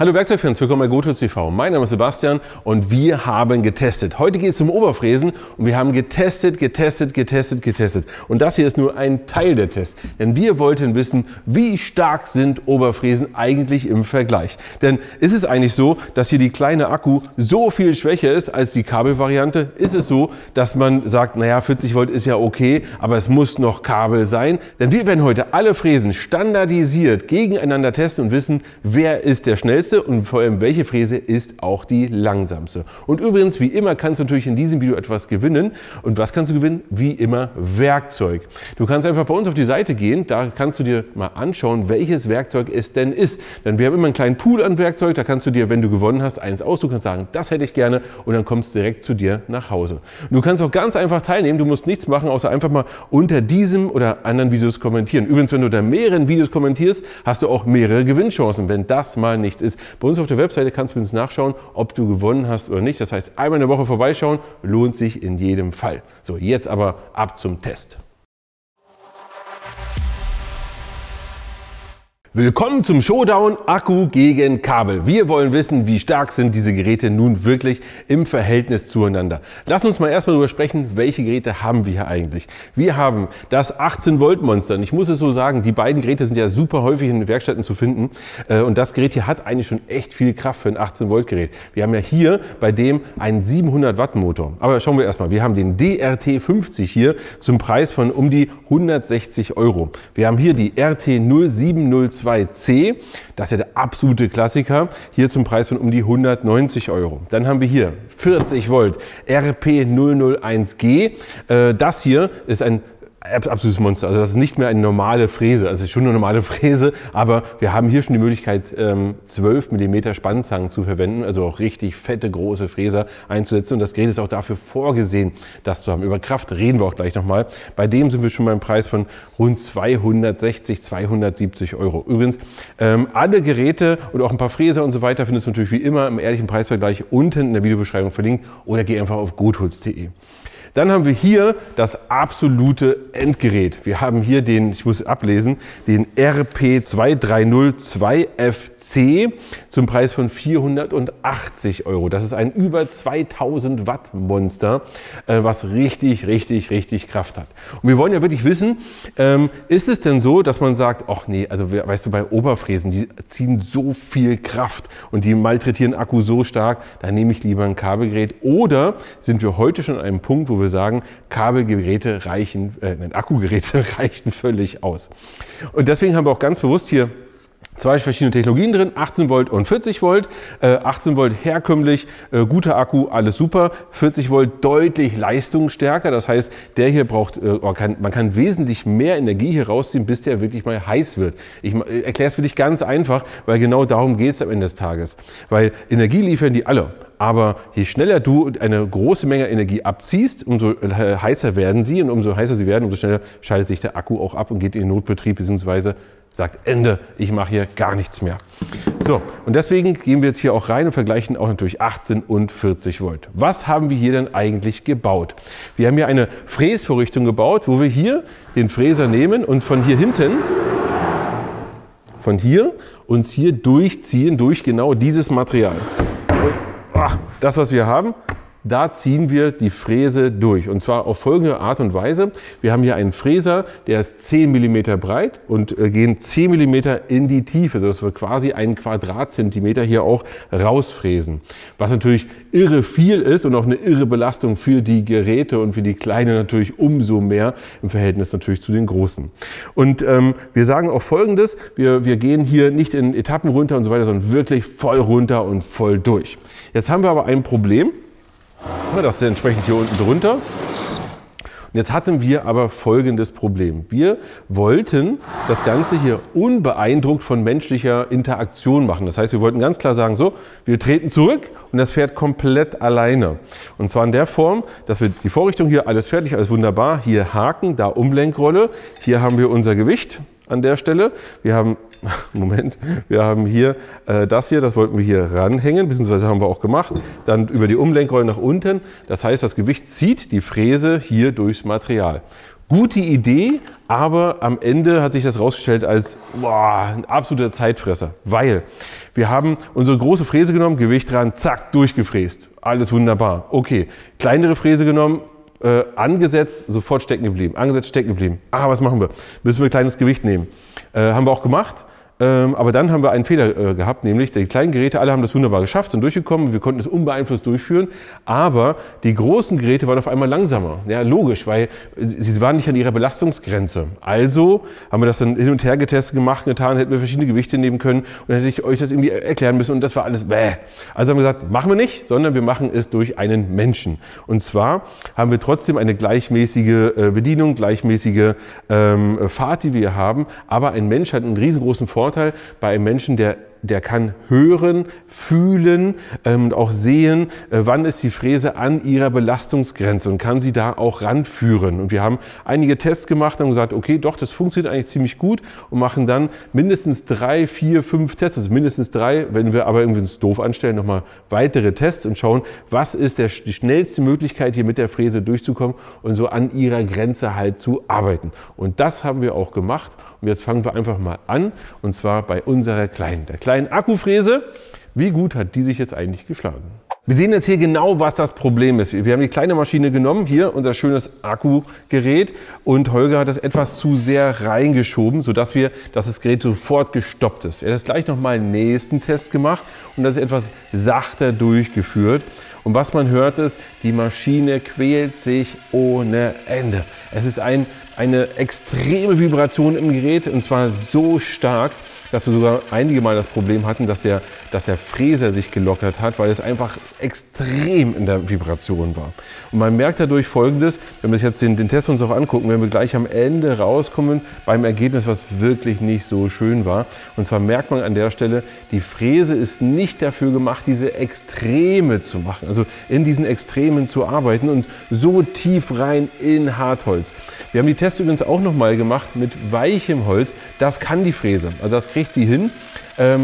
Hallo Werkzeugfans, willkommen bei GoTools TV. Mein Name ist Sebastian und wir haben getestet. Heute geht es um Oberfräsen und wir haben getestet. Und das hier ist nur ein Teil der Tests. Denn wir wollten wissen, wie stark sind Oberfräsen eigentlich im Vergleich. Denn ist es eigentlich so, dass hier die kleine Akku so viel schwächer ist als die Kabelvariante? Ist es so, dass man sagt, naja, 40 Volt ist ja okay, aber es muss noch Kabel sein? Denn wir werden heute alle Fräsen standardisiert gegeneinander testen und wissen, wer ist der schnellste und vor allem welche Fräse ist auch die langsamste. Und übrigens, wie immer, kannst du natürlich in diesem Video etwas gewinnen. Und was kannst du gewinnen? Wie immer Werkzeug. Du kannst einfach bei uns auf die Seite gehen, da kannst du dir mal anschauen, welches Werkzeug es denn ist. Denn wir haben immer einen kleinen Pool an Werkzeug, da kannst du dir, wenn du gewonnen hast, eins aussuchen, kannst sagen, das hätte ich gerne und dann kommst du direkt zu dir nach Hause. Und du kannst auch ganz einfach teilnehmen, du musst nichts machen, außer einfach mal unter diesem oder anderen Videos kommentieren. Übrigens, wenn du unter mehreren Videos kommentierst, hast du auch mehrere Gewinnchancen, wenn das mal nichts ist. Bei uns auf der Webseite kannst du uns nachschauen, ob du gewonnen hast oder nicht. Das heißt, einmal in der Woche vorbeischauen, lohnt sich in jedem Fall. So, jetzt aber ab zum Test. Willkommen zum Showdown Akku gegen Kabel. Wir wollen wissen, wie stark sind diese Geräte nun wirklich im Verhältnis zueinander. Lass uns mal erstmal darüber sprechen, welche Geräte haben wir hier eigentlich. Wir haben das 18 Volt Monster. Und ich muss es so sagen, die beiden Geräte sind ja super häufig in den Werkstätten zu finden. Und das Gerät hier hat eigentlich schon echt viel Kraft für ein 18 Volt Gerät. Wir haben ja hier bei dem einen 700 Watt Motor. Aber schauen wir erstmal. Wir haben den DRT50 hier zum Preis von um die 160 Euro. Wir haben hier die RT0702C. Das ist ja der absolute Klassiker, hier zum Preis von um die 190 Euro. Dann haben wir hier 40 Volt RP001G. Das hier ist ein absolutes Monster. Also das ist nicht mehr eine normale Fräse. Also es ist schon eine normale Fräse, aber wir haben hier schon die Möglichkeit, 12 mm Spannzangen zu verwenden, also auch richtig fette, große Fräser einzusetzen. Und das Gerät ist auch dafür vorgesehen, das zu haben. Über Kraft reden wir auch gleich nochmal. Bei dem sind wir schon beim Preis von rund 260, 270 Euro. Übrigens, alle Geräte und auch ein paar Fräser und so weiter findest du natürlich wie immer im ehrlichen Preisvergleich unten in der Videobeschreibung verlinkt oder geh einfach auf gotools.de. Dann haben wir hier das absolute Endgerät. Wir haben hier den, ich muss ablesen, den RP2302FC zum Preis von 480 Euro. Das ist ein über 2000 Watt Monster, was richtig Kraft hat. Und wir wollen ja wirklich wissen, ist es denn so, dass man sagt, ach nee, also weißt du, bei Oberfräsen, die ziehen so viel Kraft und die malträtieren Akku so stark, da nehme ich lieber ein Kabelgerät. Oder sind wir heute schon an einem Punkt, wo wir sagen, Kabelgeräte reichen, Akkugeräte reichen völlig aus. Und deswegen haben wir auch ganz bewusst hier zwei verschiedene Technologien drin, 18 Volt und 40 Volt. 18 Volt herkömmlich, guter Akku, alles super. 40 Volt deutlich leistungsstärker, das heißt, der hier braucht, man kann wesentlich mehr Energie hier rausziehen, bis der wirklich mal heiß wird. Ich erkläre es für dich ganz einfach, weil genau darum geht es am Ende des Tages. Weil Energie liefern die alle. Aber je schneller du eine große Menge Energie abziehst, umso heißer werden sie und umso heißer sie werden, umso schneller schaltet sich der Akku auch ab und geht in den Notbetrieb bzw. sagt Ende, ich mache hier gar nichts mehr. So, und deswegen gehen wir jetzt hier auch rein und vergleichen auch natürlich 18 und 40 Volt. Was haben wir hier denn eigentlich gebaut? Wir haben hier eine Fräsvorrichtung gebaut, wo wir hier den Fräser nehmen und von hier hinten, von hier, uns hier durchziehen durch genau dieses Material. Das, was wir haben, da ziehen wir die Fräse durch. Und zwar auf folgende Art und Weise. Wir haben hier einen Fräser, der ist 10 mm breit und gehen 10 mm in die Tiefe, sodass wir quasi einen Quadratzentimeter hier auch rausfräsen. Was natürlich irre viel ist und auch eine irre Belastung für die Geräte und für die Kleinen natürlich umso mehr im Verhältnis natürlich zu den Großen. Und wir sagen auch Folgendes, wir gehen hier nicht in Etappen runter und so weiter, sondern wirklich voll runter und voll durch. Jetzt haben wir aber ein Problem. Das ist entsprechend hier unten drunter. Und jetzt hatten wir aber folgendes Problem. Wir wollten das Ganze hier unbeeindruckt von menschlicher Interaktion machen. Das heißt, wir wollten ganz klar sagen, so, wir treten zurück und das fährt komplett alleine. Und zwar in der Form, dass wir die Vorrichtung hier, alles fertig, alles wunderbar, hier Haken, da Umlenkrolle, hier haben wir unser Gewicht an der Stelle. Wir haben Moment, wir haben hier das wollten wir hier ranhängen, beziehungsweise haben wir auch gemacht. Dann über die Umlenkrolle nach unten. Das heißt, das Gewicht zieht die Fräse hier durchs Material. Gute Idee, aber am Ende hat sich das herausgestellt als ein absoluter Zeitfresser, weil wir haben unsere große Fräse genommen, Gewicht dran, zack, durchgefräst. Alles wunderbar. Okay, kleinere Fräse genommen, angesetzt, sofort stecken geblieben. Angesetzt, stecken geblieben. Was machen wir? Müssen wir ein kleines Gewicht nehmen. Haben wir auch gemacht. Aber dann haben wir einen Fehler gehabt, nämlich die kleinen Geräte, alle haben das wunderbar geschafft, sind durchgekommen, wir konnten es unbeeinflusst durchführen, aber die großen Geräte waren auf einmal langsamer. Ja, logisch, weil sie waren nicht an ihrer Belastungsgrenze. Also haben wir das dann hin und her getestet, gemacht, getan, hätten wir verschiedene Gewichte nehmen können und dann hätte ich euch das irgendwie erklären müssen und das war alles bäh. Also haben wir gesagt, machen wir nicht, sondern wir machen es durch einen Menschen. Und zwar haben wir trotzdem eine gleichmäßige Bedienung, gleichmäßige Fahrt, die wir haben, aber ein Mensch hat einen riesengroßen Vorteil bei einem Menschen, der kann hören, fühlen und auch sehen, wann ist die Fräse an ihrer Belastungsgrenze und kann sie da auch ranführen. Und wir haben einige Tests gemacht und gesagt, okay, doch, das funktioniert eigentlich ziemlich gut und machen dann mindestens 3, 4, 5 Tests, also mindestens 3, wenn wir aber irgendwie uns doof anstellen, nochmal weitere Tests und schauen, was ist die schnellste Möglichkeit, hier mit der Fräse durchzukommen und so an ihrer Grenze halt zu arbeiten. Und das haben wir auch gemacht. Und jetzt fangen wir einfach mal an, und zwar bei unserer kleinen Akkufräse. Wie gut hat die sich jetzt eigentlich geschlagen? Wir sehen jetzt hier genau, was das Problem ist. Wir haben die kleine Maschine genommen, hier unser schönes Akkugerät, und Holger hat das etwas zu sehr reingeschoben, sodass das Gerät sofort gestoppt ist. Er hat das gleich nochmal einen nächsten Test gemacht und das ist etwas sachter durchgeführt. Und was man hört ist, die Maschine quält sich ohne Ende. Es ist eine extreme Vibration im Gerät, und zwar so stark, dass wir sogar einige Mal das Problem hatten, dass der Fräser sich gelockert hat, weil es einfach extrem in der Vibration war. Und man merkt dadurch Folgendes, wenn wir uns jetzt den Test uns auch angucken, wenn wir gleich am Ende rauskommen beim Ergebnis, was wirklich nicht so schön war. Und zwar merkt man an der Stelle, die Fräse ist nicht dafür gemacht, diese Extreme zu machen, also in diesen Extremen zu arbeiten und so tief rein in Hartholz. Wir haben die Tests übrigens auch nochmal gemacht mit weichem Holz. Das kann die Fräse, also das kriegt sie hin,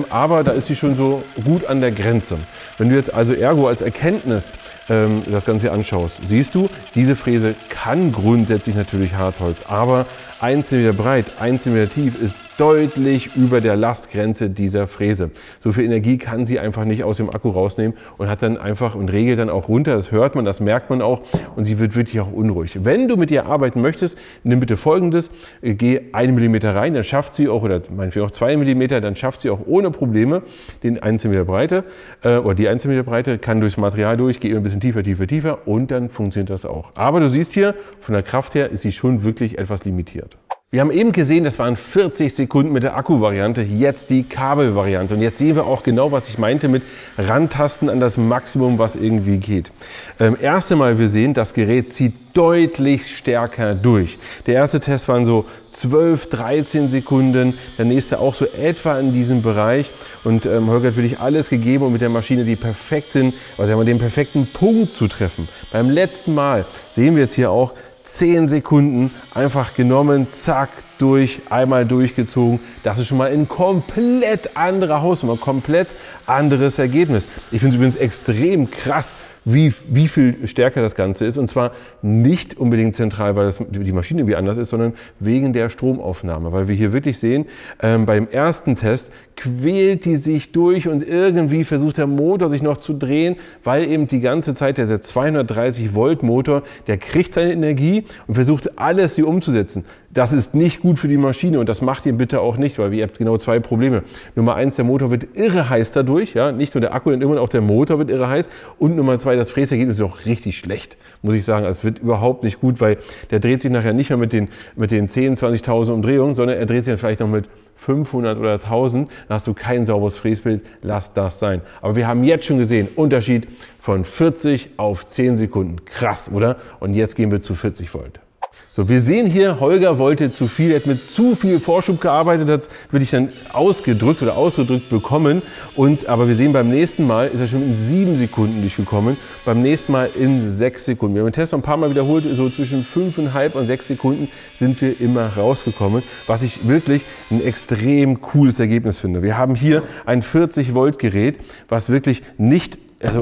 aber da ist sie schon so gut an der Grenze. Wenn du jetzt also ergo als Erkenntnis das Ganze anschaust, siehst du, diese Fräse kann grundsätzlich natürlich Hartholz, aber 1 cm breit, 1 cm tief ist deutlich über der Lastgrenze dieser Fräse. So viel Energie kann sie einfach nicht aus dem Akku rausnehmen und hat dann einfach und regelt dann auch runter. Das hört man, das merkt man auch, und sie wird wirklich auch unruhig. Wenn du mit ihr arbeiten möchtest, nimm bitte Folgendes: Geh 1 mm rein, dann schafft sie auch, oder meinetwegen auch 2 mm, dann schafft sie auch ohne Probleme den 1 cm Breite oder die 1 cm Breite, kann durchs Material durch, geht ein bisschen tiefer, tiefer, tiefer, und dann funktioniert das auch. Aber du siehst hier, von der Kraft her ist sie schon wirklich etwas limitiert. Wir haben eben gesehen, das waren 40 Sekunden mit der Akku-Variante, jetzt die Kabel-Variante. Und jetzt sehen wir auch genau, was ich meinte mit Rantasten an das Maximum, was irgendwie geht. Erst einmal, wir sehen, das Gerät zieht deutlich stärker durch. Der erste Test waren so 12, 13 Sekunden, der nächste auch so etwa in diesem Bereich. Und Holger hat wirklich alles gegeben, um mit der Maschine den perfekten Punkt zu treffen. Beim letzten Mal sehen wir jetzt hier auch, 10 Sekunden einfach genommen, zack, durch, einmal durchgezogen. Das ist schon mal ein komplett anderer Hausnummer, komplett anderes Ergebnis. Ich finde es übrigens extrem krass, wie viel stärker das Ganze ist. Und zwar nicht unbedingt zentral, weil die Maschine irgendwie anders ist, sondern wegen der Stromaufnahme. Weil wir hier wirklich sehen, beim ersten Test quält die sich durch und irgendwie versucht der Motor sich noch zu drehen, weil eben die ganze Zeit der 230 Volt Motor, der kriegt seine Energie und versucht alles hier umzusetzen. Das ist nicht gut für die Maschine und das macht ihr bitte auch nicht, weil ihr habt genau 2 Probleme. Nummer 1, der Motor wird irre heiß dadurch, ja, nicht nur der Akku, sondern immer auch der Motor wird irre heiß, und Nummer 2, das Fräsergebnis ist auch richtig schlecht, muss ich sagen. Es wird überhaupt nicht gut, weil der dreht sich nachher nicht mehr mit den 10.000, 20.000 Umdrehungen, sondern er dreht sich dann vielleicht noch mit 500 oder 1000, dann hast du kein sauberes Fräsbild, lass das sein. Aber wir haben jetzt schon gesehen, Unterschied von 40 auf 10 Sekunden. Krass, oder? Und jetzt gehen wir zu 40 Volt. So, wir sehen hier, Holger wollte zu viel, er hat mit zu viel Vorschub gearbeitet, hat es wirklich dann ausgedrückt bekommen. Aber wir sehen, beim nächsten Mal ist er schon in 7 Sekunden durchgekommen, beim nächsten Mal in 6 Sekunden. Wir haben den Test noch ein paar Mal wiederholt, so zwischen 5,5 und 6 Sekunden sind wir immer rausgekommen, was ich wirklich ein extrem cooles Ergebnis finde. Wir haben hier ein 40 Volt Gerät, was wirklich nicht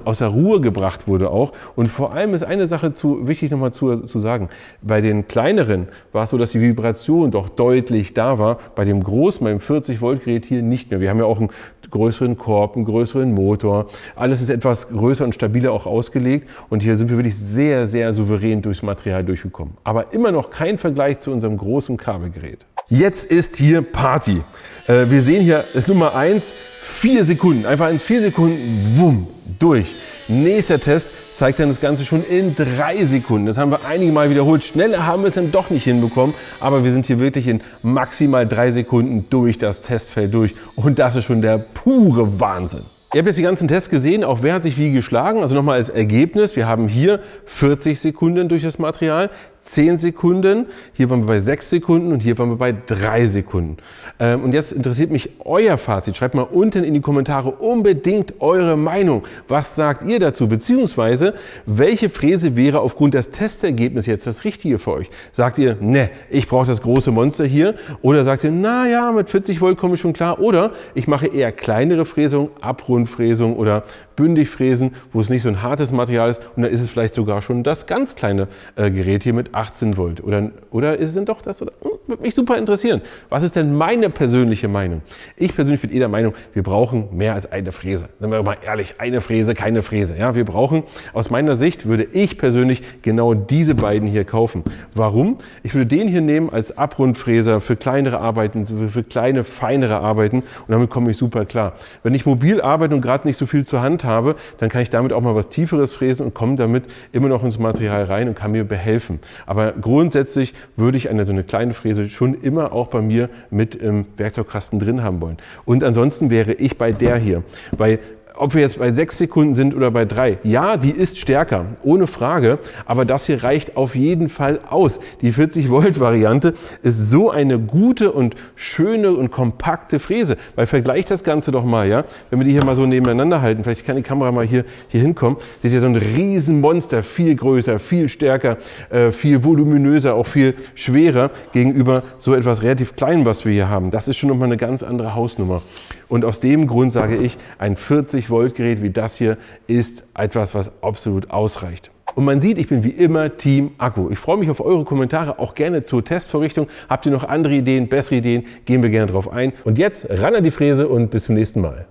aus der Ruhe gebracht wurde auch. Und vor allem ist eine Sache wichtig nochmal zu sagen. Bei den kleineren war es so, dass die Vibration doch deutlich da war. Bei dem großen, beim 40 Volt Gerät hier nicht mehr. Wir haben ja auch einen größeren Korb, einen größeren Motor. Alles ist etwas größer und stabiler auch ausgelegt. Und hier sind wir wirklich sehr, sehr souverän durchs Material durchgekommen. Aber immer noch kein Vergleich zu unserem großen Kabelgerät. Jetzt ist hier Party. Wir sehen hier Nummer 1, 4 Sekunden. Einfach in 4 Sekunden, wumm, durch. Nächster Test zeigt dann das Ganze schon in 3 Sekunden. Das haben wir einige Mal wiederholt. Schneller haben wir es dann doch nicht hinbekommen, aber wir sind hier wirklich in maximal 3 Sekunden durch das Testfeld durch. Und das ist schon der pure Wahnsinn. Ihr habt jetzt die ganzen Tests gesehen, auch wer hat sich wie geschlagen. Also nochmal als Ergebnis, wir haben hier 40 Sekunden durch das Material, 10 Sekunden, hier waren wir bei 6 Sekunden und hier waren wir bei 3 Sekunden. Und jetzt interessiert mich euer Fazit. Schreibt mal unten in die Kommentare unbedingt eure Meinung. Was sagt ihr dazu? Beziehungsweise, welche Fräse wäre aufgrund des Testergebnisses jetzt das Richtige für euch? Sagt ihr, ne, ich brauche das große Monster hier? Oder sagt ihr, naja, mit 40 Volt komme ich schon klar? Oder ich mache eher kleinere Fräsungen, Abrundfräsungen oder Bündigfräsen, wo es nicht so ein hartes Material ist. Und dann ist es vielleicht sogar schon das ganz kleine Gerät hier mit 18 Volt. Oder ist es denn doch das? Würde mich super interessieren. Was ist denn meine persönliche Meinung? Ich persönlich bin der Meinung, wir brauchen mehr als eine Fräse. Sind wir mal ehrlich, eine Fräse, keine Fräse. Ja, wir brauchen, aus meiner Sicht würde ich persönlich genau diese beiden hier kaufen. Warum? Ich würde den hier nehmen als Abrundfräser für kleinere Arbeiten, für kleine, feinere Arbeiten und damit komme ich super klar. Wenn ich mobil arbeite und gerade nicht so viel zur Hand habe, dann kann ich damit auch mal was Tieferes fräsen und komme damit immer noch ins Material rein und kann mir behelfen. Aber grundsätzlich würde ich so eine kleine Fräse schon immer auch bei mir mit im Werkzeugkasten drin haben wollen. Und ansonsten wäre ich bei der hier. Ob wir jetzt bei 6 Sekunden sind oder bei 3, ja, die ist stärker, ohne Frage, aber das hier reicht auf jeden Fall aus. Die 40 Volt Variante ist so eine gute und schöne und kompakte Fräse, weil vergleicht das Ganze doch mal, ja, wenn wir die hier mal so nebeneinander halten, vielleicht kann die Kamera mal hier hinkommen, seht ihr so ein Riesenmonster, viel größer, viel stärker, viel voluminöser, auch viel schwerer gegenüber so etwas relativ Kleinem, was wir hier haben. Das ist schon nochmal eine ganz andere Hausnummer. Und aus dem Grund sage ich, ein 40 Volt Gerät wie das hier ist etwas, was absolut ausreicht. Und man sieht, ich bin wie immer Team Akku. Ich freue mich auf eure Kommentare, auch gerne zur Testvorrichtung. Habt ihr noch andere Ideen, bessere Ideen, gehen wir gerne drauf ein. Und jetzt ran an die Fräse und bis zum nächsten Mal.